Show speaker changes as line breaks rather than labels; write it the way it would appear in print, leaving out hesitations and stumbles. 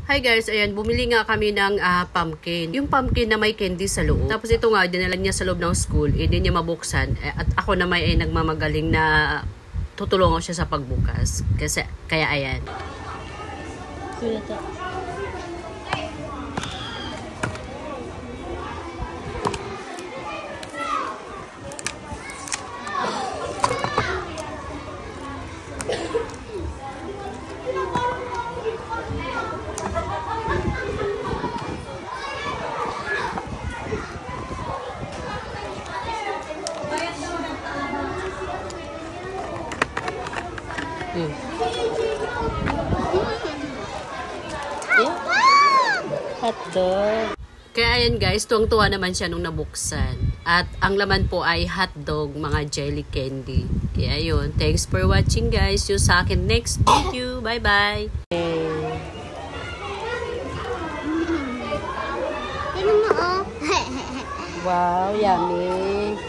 Hi guys, ayan, bumili nga kami ng pumpkin. Yung pumpkin na may candy sa loob. Tapos ito nga, dinala niya sa loob ng school. Hindi niya mabuksan. At ako naman ay nagmamagaling na tutulungan siya sa pagbukas. Kaya ayan. Hotdog. Kaya ayan guys, tuwang-tuwa naman siya nung nabuksan. At ang laman po ay hotdog, mga jelly candy. Kaya yun, thanks for watching guys. See you sa akin next video. Bye-bye. Wow, yummy.